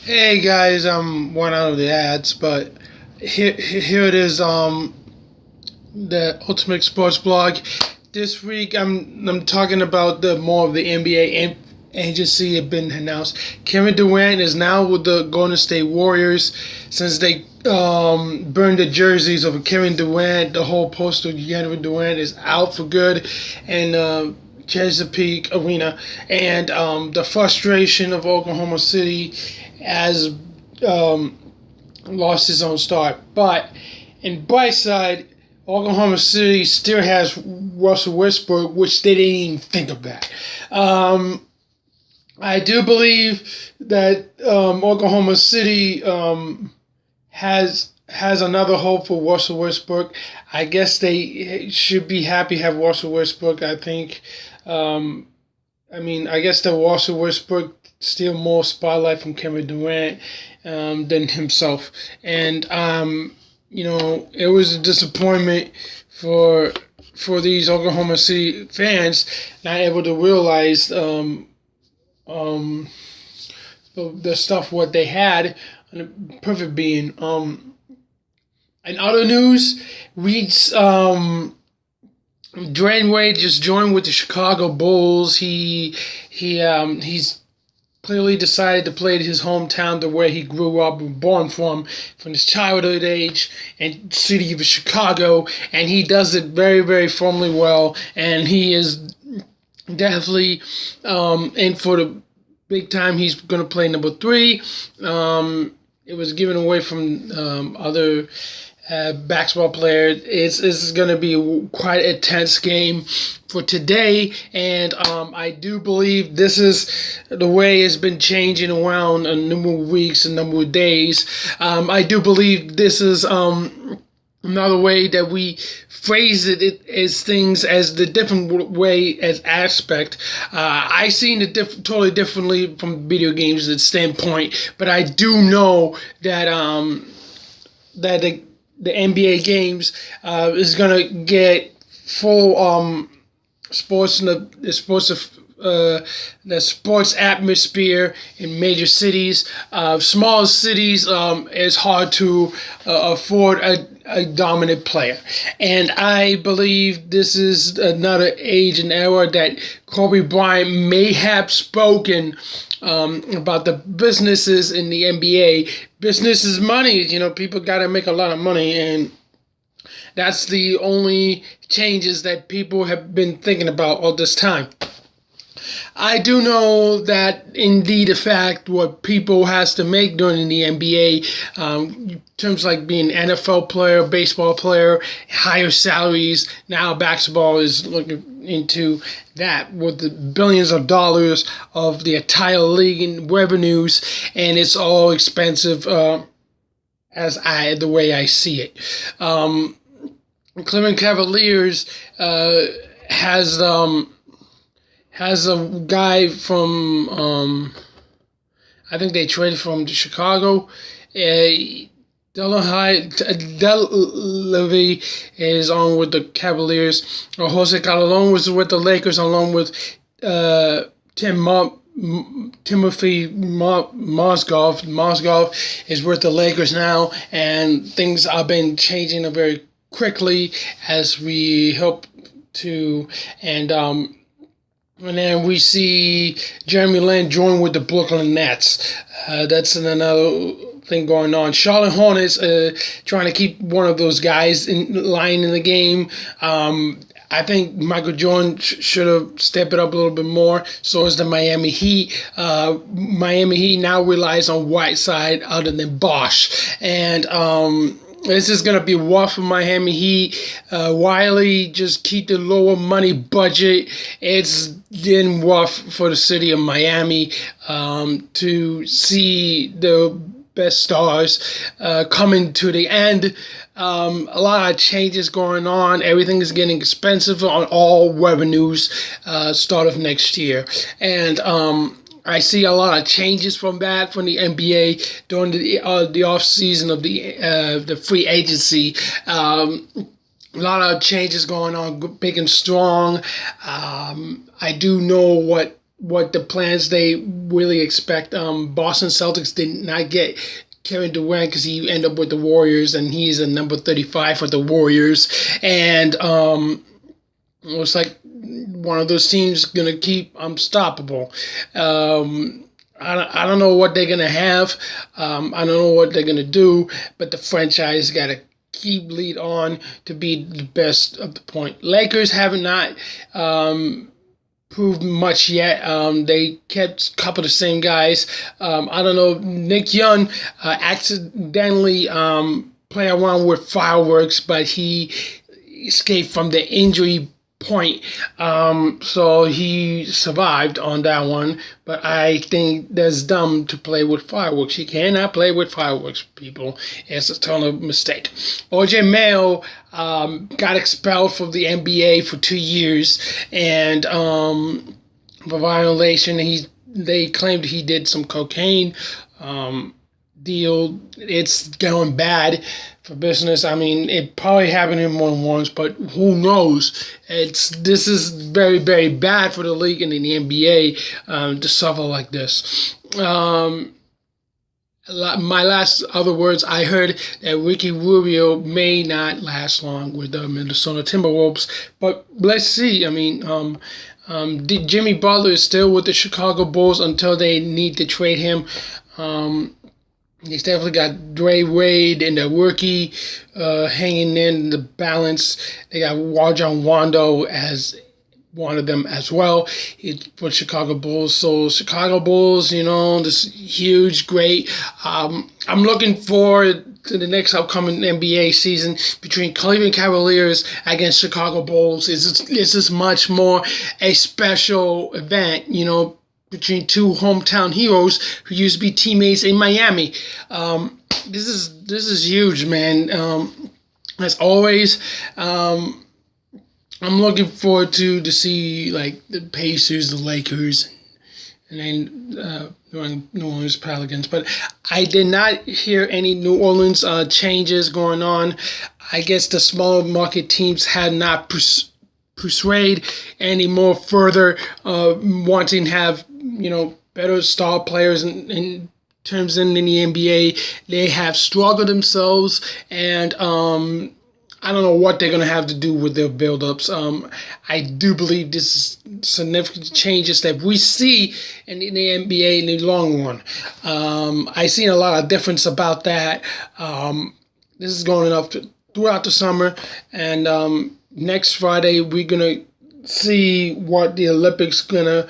Hey guys, I'm one out of the ads, but here it is. The Ultimate Sports Blog. This week, I'm talking about the more of the NBA agency have been announced. Kevin Durant is now with the Golden State Warriors since they burned the jerseys of Kevin Durant. The whole poster of Kevin Durant is out for good, and Chesapeake Arena, and the frustration of Oklahoma City has lost his own start. But in bright side, Oklahoma City still has Russell Westbrook, which they didn't even think of that. I do believe that Oklahoma City has another hope for Russell Westbrook. I guess they should be happy to have Russell Westbrook. I think. I guess that Russell Westbrook steal more spotlight from Kevin Durant than himself, and it was a disappointment for these Oklahoma City fans not able to realize um, the stuff what they had on the perfect being. In other news, Dwayne Wade just joined with the Chicago Bulls. He's clearly decided to play his hometown to where he grew up and born from his childhood age and city of Chicago, and he does it very, very formally well, and he is definitely in for the big time. He's going to play number 3. It was given away from other basketball player. It's going to be quite a tense game for today, and I do believe this is the way it's been changing around a number of weeks, a number of days. I do believe this is another way that we phrase it as things as the different way as aspect. I seen it totally differently from video games standpoint, but I do know that that the NBA games is gonna get full sports in the sports atmosphere in major cities. Small cities is hard to afford a dominant player, and I believe this is another age and era that Kobe Bryant may have spoken about the businesses in the NBA. Business is money. People got to make a lot of money, and that's the only changes that people have been thinking about all this time. I do know that indeed a fact what people has to make during the NBA, terms like being an NFL player, baseball player, higher salaries. Now basketball is looking into that with the billions of dollars of the entire league in revenues, and it's all expensive the way I see it. Cleveland Cavaliers has a guy from I think they traded from Chicago. Levy is on with the Cavaliers. Jose Calderon was with the Lakers along with Timothy Mozgov. Mozgov is with the Lakers now, and things have been changing very quickly as we hope to. And then we see Jeremy Lin join with the Brooklyn Nets. That's another thing going on. Charlotte Hornets trying to keep one of those guys in line in the game. I think Michael Jordan should have stepped it up a little bit more. So is the Miami Heat. Miami Heat now relies on Whiteside other than Bosch. And this is going to be rough for Miami Heat. Wiley just keep the lower money budget. It's getting rough for the city of Miami to see the best stars coming to the end. A lot of changes going on. Everything is getting expensive on all revenues start of next year. And I see a lot of changes from the NBA during the off season of the free agency. A lot of changes going on, big and strong. I do know what what the plans they really expect. Boston Celtics did not get Kevin Durant because he ended up with the Warriors, and he's a number 35 for the Warriors. And it looks like one of those teams gonna keep unstoppable. I don't know what they're gonna have. I don't know what they're gonna do, but the franchise got to keep lead on to be the best of the point. Lakers have not proved much yet. They kept a couple of the same guys. I don't know. Nick Young accidentally played around with fireworks, but he escaped from the injury point. So he survived on that one. But I think that's dumb to play with fireworks. You cannot play with fireworks, people. It's a total mistake. OJ Mayo got expelled from the NBA for 2 years, and for violation, they claimed he did some cocaine deal. It's going bad for business. I mean, it probably happened to him more than once, but who knows? This is very, very bad for the league and in the NBA to suffer like this. My last other words, I heard that Ricky Rubio may not last long with the Minnesota Timberwolves, but let's see. I mean, Jimmy Butler is still with the Chicago Bulls until they need to trade him. They definitely got Dre Wade and the rookie hanging in the balance. They got Rajon Rondo as one of them as well for Chicago Bulls. So Chicago Bulls, this huge, great. I'm looking forward to the next upcoming NBA season between Cleveland Cavaliers against Chicago Bulls. This is much more a special event, between two hometown heroes who used to be teammates in Miami. This is huge, man. As always, I'm looking forward to see like the Pacers, the Lakers, and then New Orleans Pelicans. But I did not hear any New Orleans changes going on. I guess the smaller market teams had not persuade any more further wanting to have better star players in terms in the NBA. They have struggled themselves, and I don't know what they're going to have to do with their build-ups. I do believe this is significant changes that we see in the NBA in the long run. I seen a lot of difference about that. This is going up throughout the summer, and next Friday we're going to see what the Olympics gonna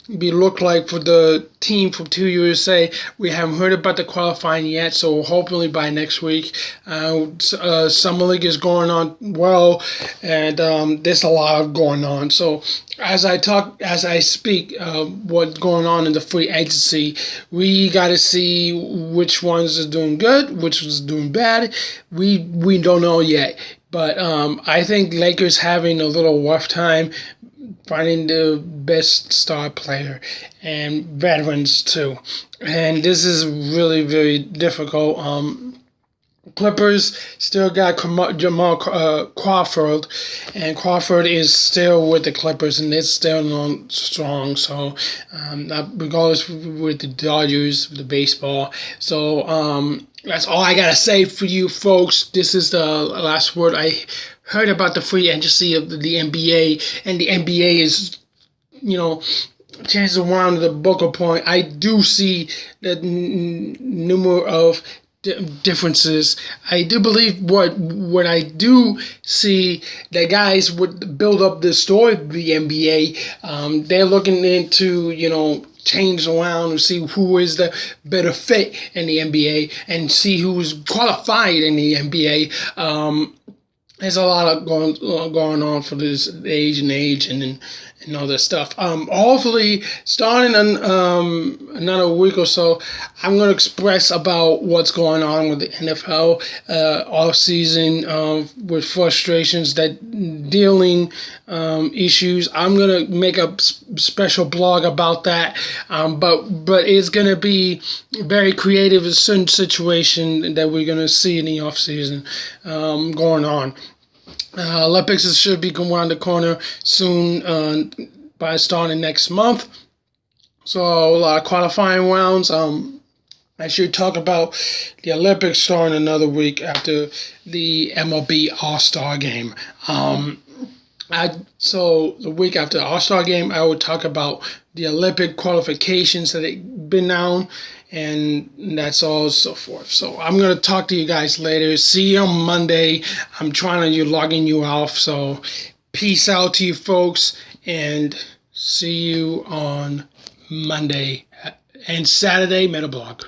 look like for the team from Team USA. We haven't heard about the qualifying yet, so hopefully by next week. Summer League is going on well, and there's a lot going on. So as I speak, what's going on in the free agency, we got to see which ones are doing good, which is doing bad. We don't know yet. But I think Lakers having a little rough time finding the best star player and veterans too. And this is really, very difficult. Clippers still got Jamal Crawford, and Crawford is still with the Clippers, and it's still on strong. So, regardless with the Dodgers, the baseball. So, that's all I gotta say for you folks. This is the last word. I heard about the free agency of the NBA, and the NBA is, chances around the Booker point. I do see the number of differences. I do believe what I do see that guys would build up the story of the NBA. They're looking into change around and see who is the better fit in the NBA and see who's qualified in the NBA. There's a lot of going on for this age and all that stuff. Hopefully, starting in another week or so, I'm going to express about what's going on with the NFL offseason with frustrations that dealing issues. I'm going to make a special blog about that, but it's going to be very creative in certain situation that we're going to see in the offseason going on. Olympics should be going around the corner soon by starting next month. So a lot of qualifying rounds. I should talk about the Olympics starting another week after the MLB All-Star game. So the week after the All-Star game, I will talk about the Olympic qualifications that have been down, and that's all so forth. So I'm gonna talk to you guys later. See you on Monday. I'm trying to logging you off. So peace out to you folks, and see you on Monday and Saturday. Metablog.